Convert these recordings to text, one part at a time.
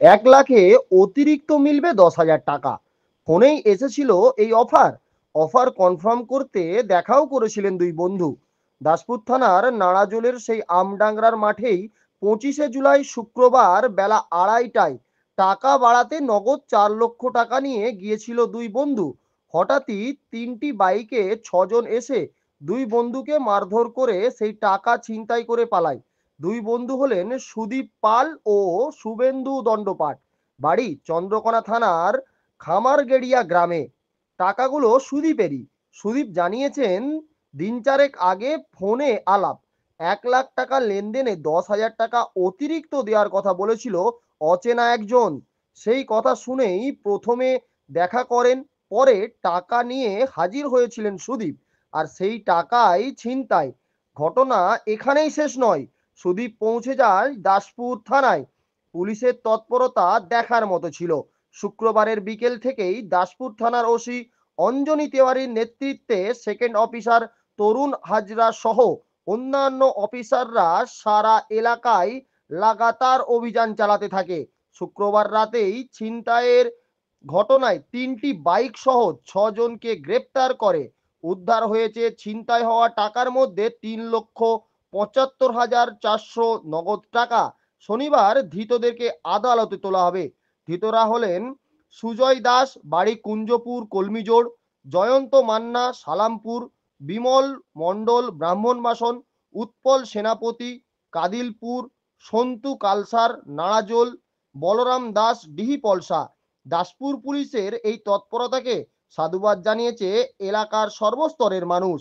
1 লাখে অতিরিক্ত মিলবে 10,000 টাকা। ফোনেই এসেছিল এই অফার। অফার কনফার্ম করতে দেখাও করেছিলেন দুই বন্ধু। দাসপুর থানার নাড়াজোলের সেই আমডাংরার মাঠেই 25শে জুলাই শুক্রবার বেলা 2:30টায় টাকা বাড়াতে নগদ 4 লক্ষ টাকা নিয়ে গিয়েছিল দুই বন্ধু। হঠাৎই 3টি বাইকে 6জন এসে দুই বন্ধুকে মারধর করে সেই টাকা ছিনতাই করে পালায়। দুই বন্ধু হলেন সুদীপ পাল ও শুভেন্দু দণ্ডপাট। বাড়ি চন্দ্রকোনা থানার খামারগেড়িয়া গ্রামে। টাকাগুলো সুদীপেরই। সুদীপ জানিয়েছেন, দিন চারেক আগে ফোনে আলাপ। 1 লাখ টাকা লেনদেনে 10,000 টাকা অতিরিক্ত দেওয়ার কথা বলেছিল অচেনা একজন। সেই কথা শুনেই প্রথমে দেখা করেন, পরে টাকা নিয়ে হাজির হয়েছিলেন সুদীপ। আর সেই টাকাই ছিনতাই। ঘটনা এখানেই শেষ নয়। সুদীপ পৌঁছে যায় দাসপুর থানায়। পুলিশের তৎপরতা দেখার মতো ছিল। শুক্রবারের বিকেল থেকেই দাসপুর থানার ওসি অঞ্জনী তেওয়ারির নেতৃত্বে সেকেন্ড অফিসার তরুণ হাজরা সহ অন্যান্য অফিসাররা সারা এলাকায় লাগাতার অভিযান চালাতে থাকে। শুক্রবার রাতেই ছিনতাইয়ের ঘটনায় 3টি বাইক সহ 6জনকে গ্রেপ্তার করে। উদ্ধার হয়েছে ছিনতাই হওয়া টাকার মধ্যে 3,75,400 নগদ টাকা। শনিবার ধৃতদেরকে আদালতে তোলা হবে। ধৃতরা হলেন সুজয় দাস, বাড়ি কুঞ্জপুর কলমিজোড়; জয়ন্ত মান্না, সালামপুর; বিমল মণ্ডল, ব্রাহ্মণবাসন; উৎপল সেনাপতি, কাদিলপুর; সন্তু কালসার, নাড়াজোল; বলরাম দাস, ডিহিপলসা। দাসপুর পুলিশের এই তৎপরতাকে সাধুবাদ জানিয়েছে এলাকার সর্বস্তরের মানুষ।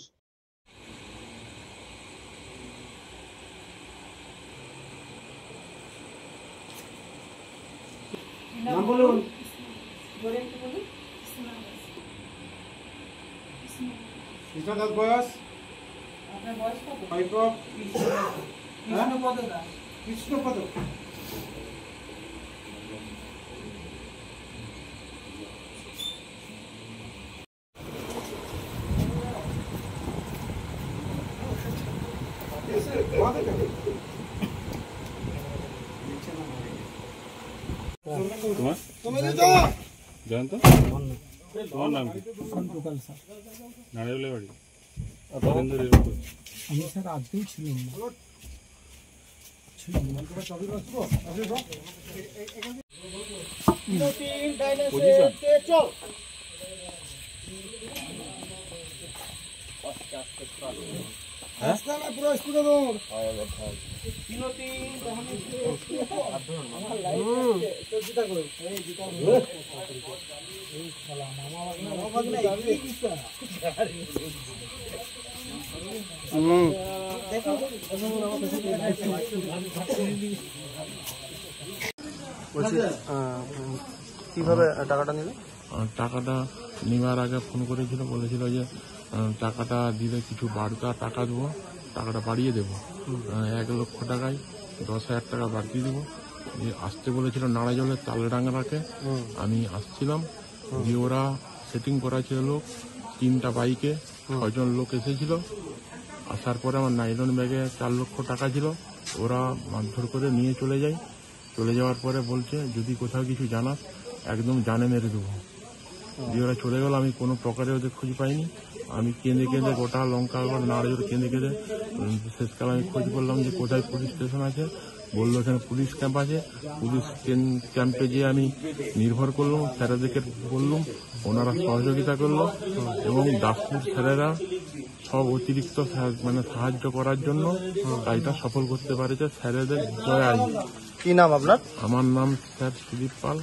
নাম বলুন। কৃষ্ণদাস বয়স? আপনার বয়স কত? কৃষ্ণপদ দাস। কৃষ্ণপদ। জয়ন্ত, তোমার নাম কি? নারিয়ালের বাড়ি। আমি স্যার আজকেই ছিলাম না। পুরো স্কুলে দৌড়। কিভাবে টাকাটা নিলে? টাকাটা নেওয়ার আগে ফোন করেছিল, বলেছিল যে টাকাটা দিলে কিছু বাড়তি টাকা দেবো, টাকাটা বাড়িয়ে দেবো। 1 লক্ষ টাকায় 10,000 টাকা বাড়তি দেবো। আসতে বলেছিল নাড়াজলের তালডাঙ্গাকে। আমি আসছিলাম, দিয়ে ওরা সেটিং করা ছিল লোক, 3টা বাইকে 6জন লোক এসেছিল। আসার পরে আমার নাইলন ব্যাগে 4 লক্ষ টাকা ছিল। ওরা মারধর করে নিয়ে চলে যায়। চলে যাওয়ার পরে বলছে, যদি কোথাও কিছু জানাস একদম জানে মেরে দেবো। দিয়ে ওরা চলে গেল। আমি কোনো প্রকারে ওদের খোঁজ পাইনি। আমি কেঁদে কেঁদে গোটা লঙ্কা নাড়াজোড় কেঁদে কেঁদে শেষকালে আমি খোঁজ করলাম যে কোথায় পুলিশ স্টেশন আছে। বললো এখানে পুলিশ ক্যাম্প আছে। পুলিশ ক্যাম্পে গিয়ে আমি নির্ভর করলাম, স্যারেদেরকে বললাম, ওনারা সহযোগিতা করলো এবং দাসপুর স্যারেরা সব অতিরিক্ত সাহায্য করার জন্য কাজটা সফল করতে পারেছে। স্যারেদের জয়। কি নাম আপনার? আমার নাম স্যার সুদীপ পাল।